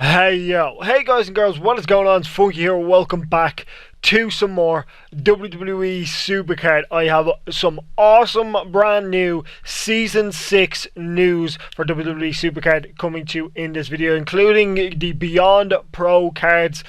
Hey guys and girls, what is going on? It's Funky here. Welcome back to some more WWE Supercard. I have some awesome brand new Season 6 news for WWE Supercard coming to you in this video, including the Beyond Pro cards,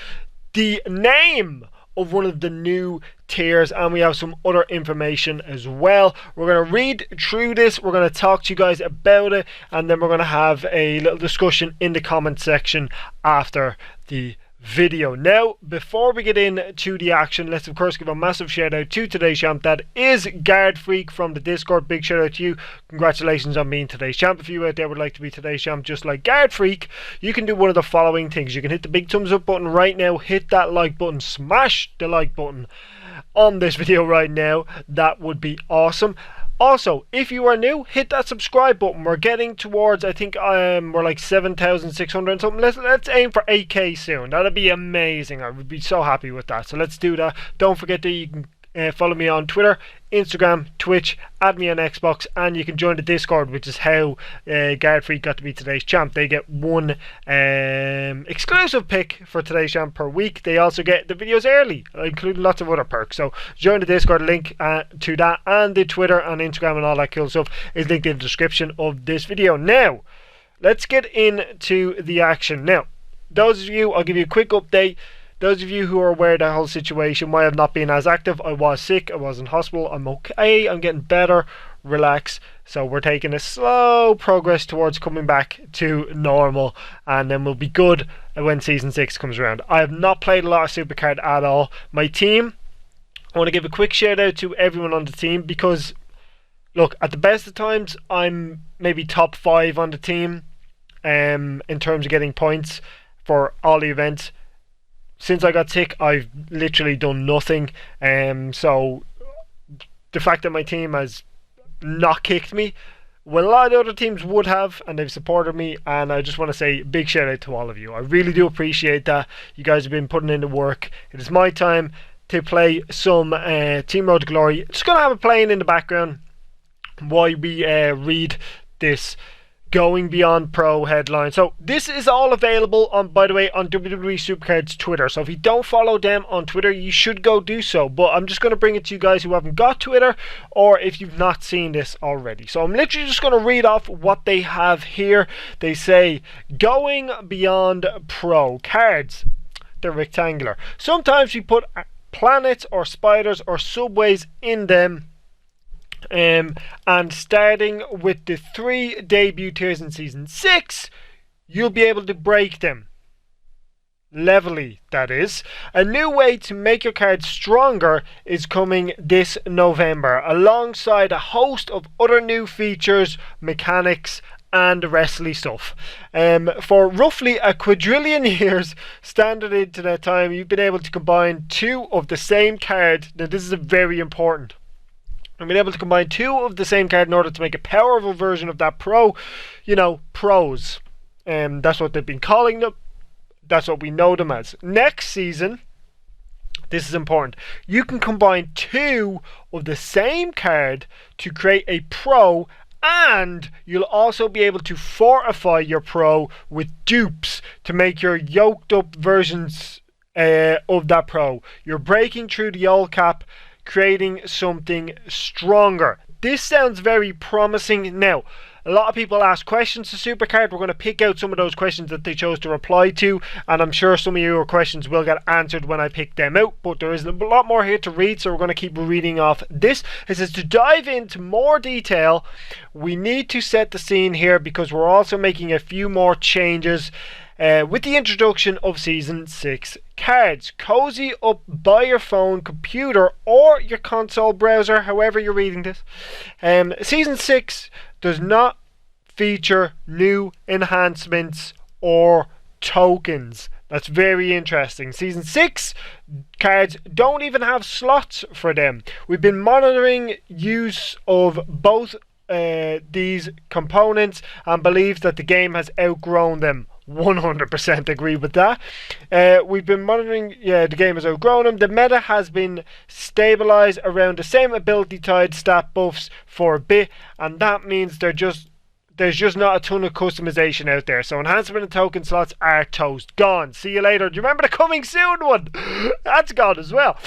the name of one of the new tiers, and we have some other information as well. We're going to read through this, we're going to talk to you guys about it, and then we're going to have a little discussion in the comment section after the video. Now, before we get into the action, let's of course give a massive shout out to today's champ. That is Guard Freak from the Discord. Big shout out to you. Congratulations on being today's champ. If you out there would like to be today's champ just like Guard Freak, you can do one of the following things. You can hit the big thumbs up button right now, hit that like button, smash the like button on this video right now. That would be awesome. Also, if you are new, hit that subscribe button. We're getting towards, I think we're like 7,600 and something. Let's aim for 8k soon. That'd be amazing. I would be so happy with that. So let's do that. Don't forget that you can follow me on Twitter, Instagram, Twitch, add me on Xbox, and you can join the Discord, which is how Guard Freak got to be today's champ. They get one exclusive pick for today's champ per week. They also get the videos early, including lots of other perks. So join the Discord. Link to that and the Twitter and Instagram and all that cool stuff is linked in the description of this video. Now, let's get into the action. Now, those of you, I'll give you a quick update. Those of you who are aware of the whole situation, why I've not been as active, I was sick, I was in hospital, I'm okay, I'm getting better, relax. So we're taking a slow progress towards coming back to normal, and then we'll be good when Season 6 comes around. I have not played a lot of Supercard at all. My team, I want to give a quick shout out to everyone on the team, because, look, at the best of times, I'm maybe top 5 on the team in terms of getting points for all the events. Since I got sick, I've literally done nothing. So the fact that my team has not kicked me, well, a lot of the other teams would have, and they've supported me, and I just want to say big shout out to all of you. I really do appreciate that. You guys have been putting in the work. It is my time to play some Team Road to Glory. Just going to have it playing in the background while we read this Going Beyond Pro headline. So this is all available on, by the way, on WWE Supercard's Twitter. So if you don't follow them on Twitter, you should go do so. But I'm just going to bring it to you guys who haven't got Twitter, or if you've not seen this already. So I'm literally just going to read off what they have here. They say, Going Beyond Pro cards. They're rectangular. Sometimes we put planets or spiders or subways in them. And starting with the 3 debut tiers in Season 6, you'll be able to break them. Levelly, that is. A new way to make your cards stronger is coming this November, alongside a host of other new features, mechanics, and the wrestling stuff. For roughly a quadrillion years, standard internet time, you've been able to combine 2 of the same card. Now this is very important. I've been able to combine 2 of the same card in order to make a powerful version of that pro. You know, pros. That's what they've been calling them. That's what we know them as. Next season, this is important, you can combine 2 of the same card to create a pro, and you'll also be able to fortify your pro with dupes to make your yoked up versions of that pro. You're breaking through the old cap, creating something stronger. This sounds very promising. Now, a lot of people ask questions to Supercard. We're going to pick out some of those questions that they chose to reply to, and I'm sure some of your questions will get answered when I pick them out, but there is a lot more here to read, so we're going to keep reading off this. It says, to dive into more detail, we need to set the scene here, because we're also making a few more changes with the introduction of Season 6 cards. Cozy up by your phone, computer, or your console browser, however you're reading this. Season 6 does not feature new enhancements or tokens. That's very interesting. Season 6 cards don't even have slots for them. We've been monitoring use of both these components and believe that the game has outgrown them. 100% agree with that. We've been monitoring, the game has outgrown them. The meta has been stabilized around the same ability tied stat buffs for a bit, and that means there's just not a ton of customization out there. So enhancement and token slots are toast. Gone. See you later. Do you remember the coming soon one? That's gone as well.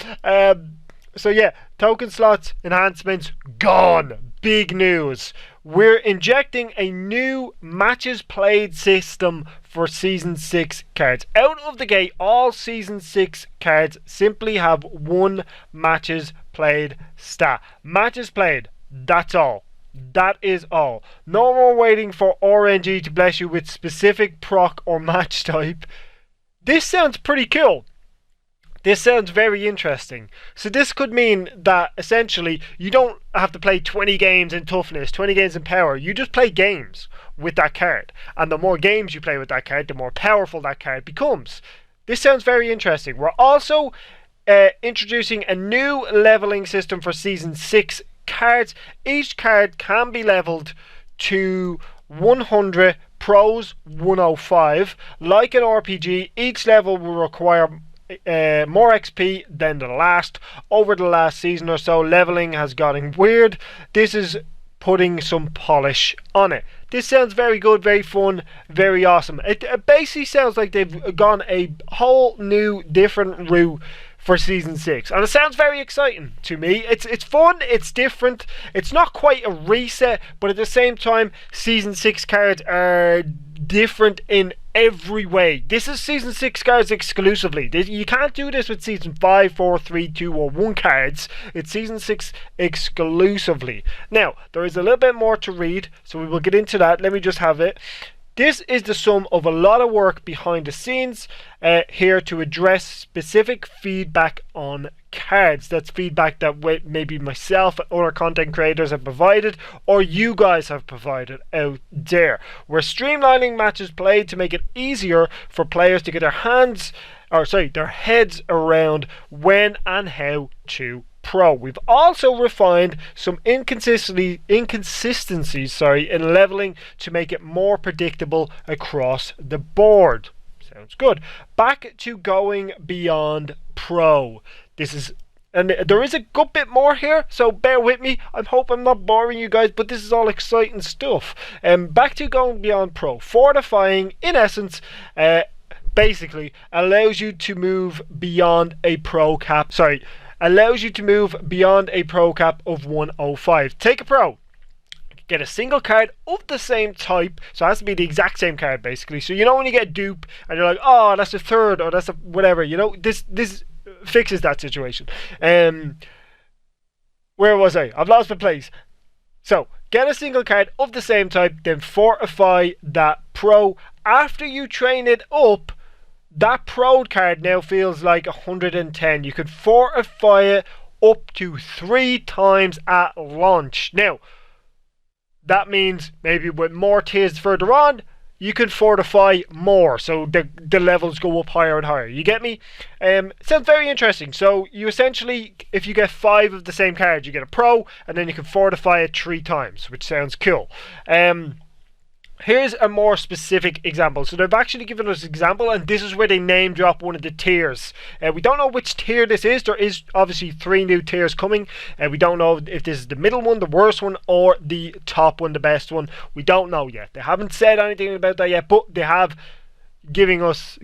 So yeah, token slots, enhancements, gone. Big news. We're injecting a new matches played system for Season 6 cards. Out of the gate, all Season 6 cards simply have one matches played stat. Matches played, that's all. That is all. No more waiting for RNG to bless you with specific proc or match type. This sounds pretty cool. This sounds very interesting. So this could mean that essentially you don't have to play 20 games in toughness, 20 games in power. You just play games with that card. And the more games you play with that card, the more powerful that card becomes. This sounds very interesting. We're also introducing a new leveling system for Season 6 cards. Each card can be leveled to 100, pros 105. Like an RPG, each level will require more XP than the last. Over the last season or so, leveling has gotten weird. This is putting some polish on it. This sounds very good, very fun, very awesome. It basically sounds like they've gone a whole new different route for Season 6, and it sounds very exciting to me. It's fun, it's different, it's not quite a reset, but at the same time Season 6 cards are different in every way. This is Season 6 cards exclusively. You can't do this with Season 5, 4, 3, 2 or 1 cards. It's Season 6 exclusively. Now, there is a little bit more to read, so we will get into that. Let me just have it. This is the sum of a lot of work behind the scenes here to address specific feedback on cards. That's feedback that maybe myself and other content creators have provided, or you guys have provided out there. We're streamlining matches played to make it easier for players to get their heads around when and how to pro. We've also refined some inconsistencies in leveling to make it more predictable across the board. Sounds good. Back to going beyond pro. And there is a good bit more here, so bear with me. I hope I'm not boring you guys, but this is all exciting stuff. Back to going beyond pro. Fortifying, in essence, basically allows you to move beyond a pro cap. Allows you to move beyond a pro cap of 105. Take a pro. Get a single card of the same type, so it has to be the exact same card basically. So you know when you get dupe and you're like, oh, that's a third or that's a whatever, you know, this fixes that situation. Where was I? I've lost my place. So get a single card of the same type, then fortify that pro. After you train it up, that pro card now feels like 110. You could fortify it up to 3 times at launch. Now, that means maybe with more tiers further on, you can fortify more. So the levels go up higher and higher. You get me? Sounds very interesting. So you essentially, if you get 5 of the same card, you get a pro, and then you can fortify it 3 times, which sounds cool. Here's a more specific example. So they've actually given us an example, and this is where they name drop one of the tiers. We don't know which tier this is. There is obviously 3 new tiers coming, and we don't know if this is the middle one, the worst one, or the top one, the best one. We don't know yet. They haven't said anything about that yet, but they have given us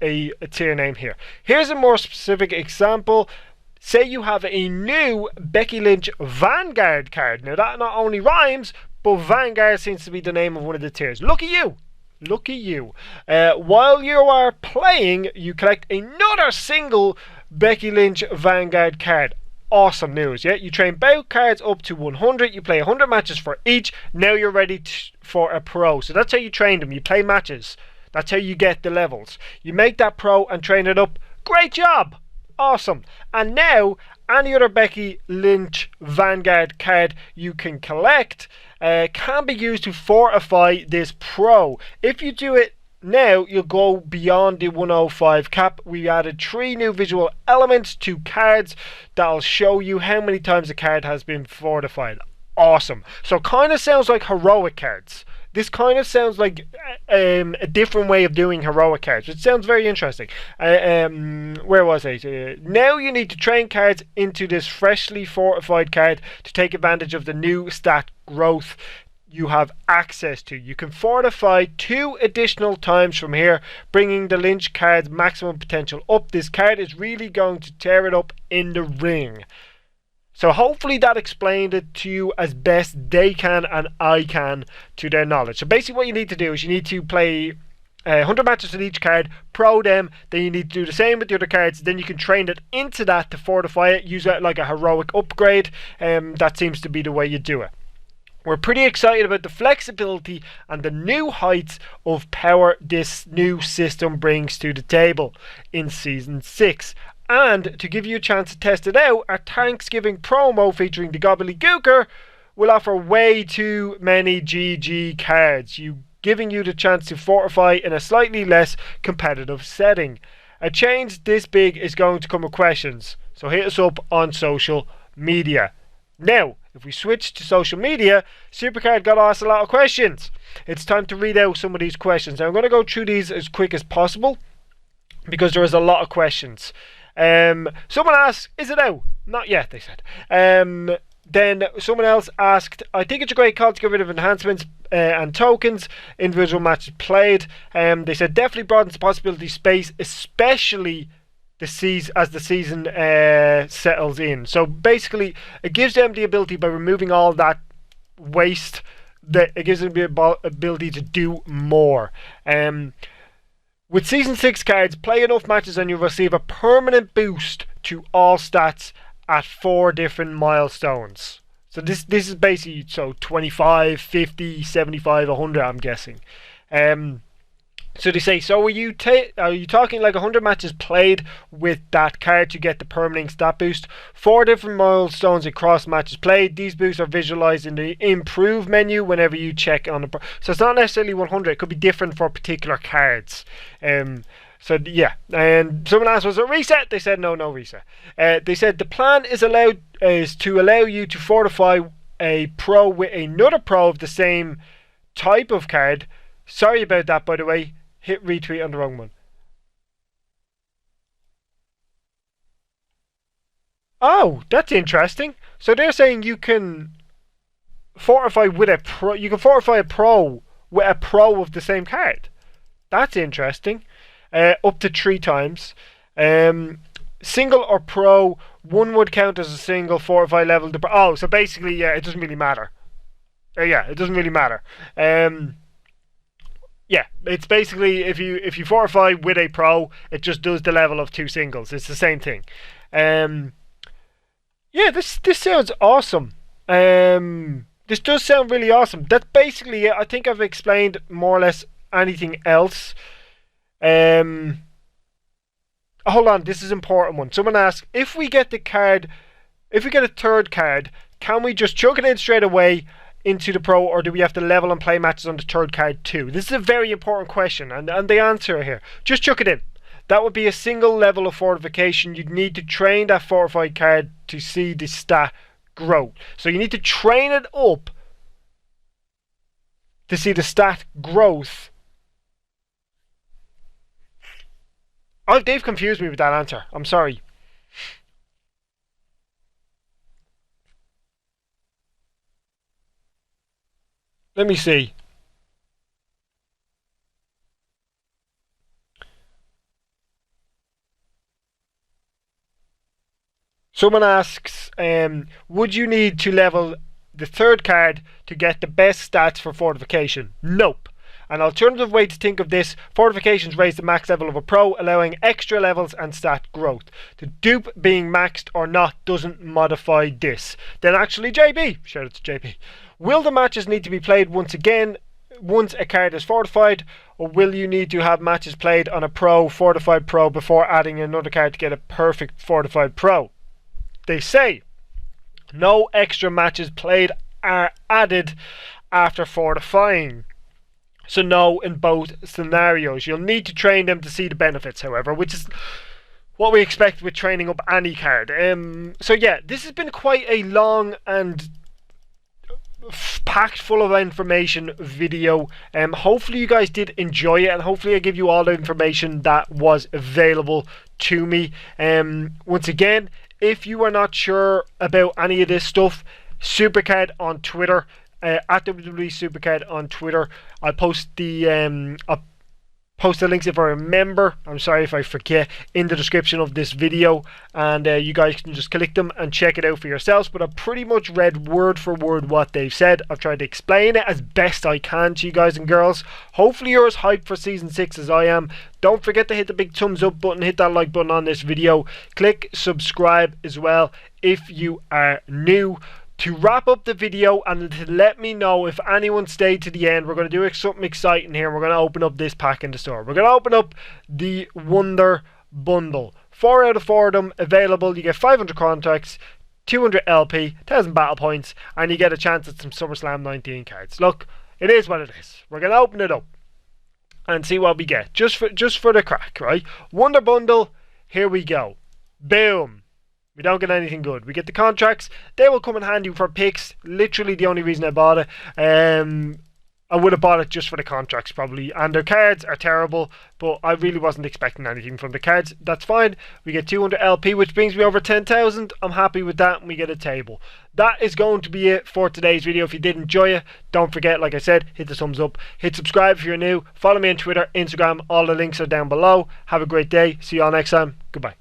a tier name here. Here's a more specific example. Say you have a new Becky Lynch Vanguard card. Now that not only rhymes, but Vanguard seems to be the name of one of the tiers. Lucky you! Lucky you. While you are playing, you collect another single Becky Lynch Vanguard card. Awesome news, yeah? You train bout cards up to 100. You play 100 matches for each. Now you're ready for a pro. So that's how you train them. You play matches. That's how you get the levels. You make that pro and train it up. Great job! Awesome. And now, any other Becky Lynch Vanguard card you can collect can be used to fortify this pro. If you do it now, you'll go beyond the 105 cap. We added 3 new visual elements to cards that'll show you how many times a card has been fortified. Awesome. So kind of sounds like heroic cards. This kind of sounds like a different way of doing heroic cards. It sounds very interesting. Where was I? Now you need to train cards into this freshly fortified card to take advantage of the new stat growth. you have access to. You can fortify 2 additional times from here, bringing the Lynch card's maximum potential up. This card is really going to tear it up in the ring. So hopefully that explained it to you as best they can and I can to their knowledge. So basically what you need to do is you need to play 100 matches with each card, pro them, then you need to do the same with the other cards, then you can train it into that to fortify it, use it like a heroic upgrade. That seems to be the way you do it. We're pretty excited about the flexibility and the new heights of power this new system brings to the table in Season 6. And to give you a chance to test it out, our Thanksgiving promo featuring the Gobbledygooker will offer way too many GG cards, giving you the chance to fortify in a slightly less competitive setting. A change this big is going to come with questions, so hit us up on social media. Now, if we switch to social media, Supercard got asked a lot of questions. It's time to read out some of these questions. Now, I'm going to go through these as quick as possible because there is a lot of questions. Someone asked, is it out? Not yet, they said. Then someone else asked, I think it's a great call to get rid of enhancements and tokens, individual matches played. They said definitely broadens the possibility space, especially as the season settles in. So basically, it gives them the ability, by removing all that waste, that it gives them the ability to do more. With Season 6 cards, play enough matches and you'll receive a permanent boost to all stats at 4 different milestones. So this is basically 25, 50, 75, 100, I'm guessing. So they say, so are you talking like 100 matches played with that card to get the permanent stat boost? 4 different milestones across matches played. These boosts are visualized in the improve menu whenever you check on the... So it's not necessarily 100. It could be different for particular cards. So yeah, and someone asked, was it reset? They said no reset. They said the plan is to allow you to fortify a pro with another pro of the same type of card. Sorry about that, by the way. Hit retweet on the wrong one. Oh, that's interesting. So they're saying you can fortify with a pro. You can fortify a pro with a pro of the same card. That's interesting. Up to 3 times. Single or pro, one would count as a single fortify level. Oh, so basically, yeah, it doesn't really matter. Yeah, it doesn't really matter. Yeah, it's basically if you fortify with a pro, it just does the level of 2 singles. It's the same thing. Yeah, this sounds awesome. This does sound really awesome. That's basically it. I think I've explained more or less anything else. Hold on, this is an important one. Someone asked, if we get a 3rd card, can we just chuck it in straight away into the pro, or do we have to level and play matches on the 3rd card too? This is a very important question, and the answer here, just chuck it in. That would be a single level of fortification. You'd need to train that fortified card to see the stat grow. So you need to train it up to see the stat growth. Oh, they've confused me with that answer. I'm sorry. Let me see. Someone asks, would you need to level the 3rd card to get the best stats for fortification? Nope. An alternative way to think of this, fortifications raise the max level of a pro, allowing extra levels and stat growth. The dupe being maxed or not doesn't modify this. Then actually, JB, shout out to JB. Will the matches need to be played once a card is fortified, or will you need to have matches played on a fortified pro before adding another card to get a perfect fortified pro? They say no extra matches played are added after fortifying. So no in both scenarios. You'll need to train them to see the benefits, however, which is what we expect with training up any card. So yeah, this has been quite a long and packed full of information video. Hopefully you guys did enjoy it, and hopefully I give you all the information that was available to me. Once again, if you are not sure about any of this stuff, Supercard on Twitter at WWE Supercard on Twitter. I'll post the links if I remember. I'm sorry if I forget, in the description of this video, and you guys can just click them and check it out for yourselves. But I've pretty much read word for word what they've said. I've tried to explain it as best I can to you guys and girls. Hopefully you're as hyped for season 6 as I am. Don't forget to hit the big thumbs up button, hit that like button on this video, click subscribe as well if you are new. To wrap up the video and to let me know if anyone stayed to the end, we're going to do something exciting here. We're going to open up this pack in the store. We're going to open up the Wonder Bundle. 4 out of 4 of them available. You get 500 contracts, 200 LP, 1000 battle points, and you get a chance at some SummerSlam 19 cards. Look, it is what it is. We're going to open it up and see what we get. Just for the crack, right? Wonder Bundle, here we go. Boom. We don't get anything good. We get the contracts. They will come in handy for picks. Literally the only reason I bought it. I would have bought it just for the contracts probably. And their cards are terrible, but I really wasn't expecting anything from the cards. That's fine. We get 200 LP, which brings me over 10,000. I'm happy with that, and we get a table. That is going to be it for today's video. If you did enjoy it, don't forget, like I said, hit the thumbs up. Hit subscribe if you're new. Follow me on Twitter, Instagram. All the links are down below. Have a great day. See you all next time. Goodbye.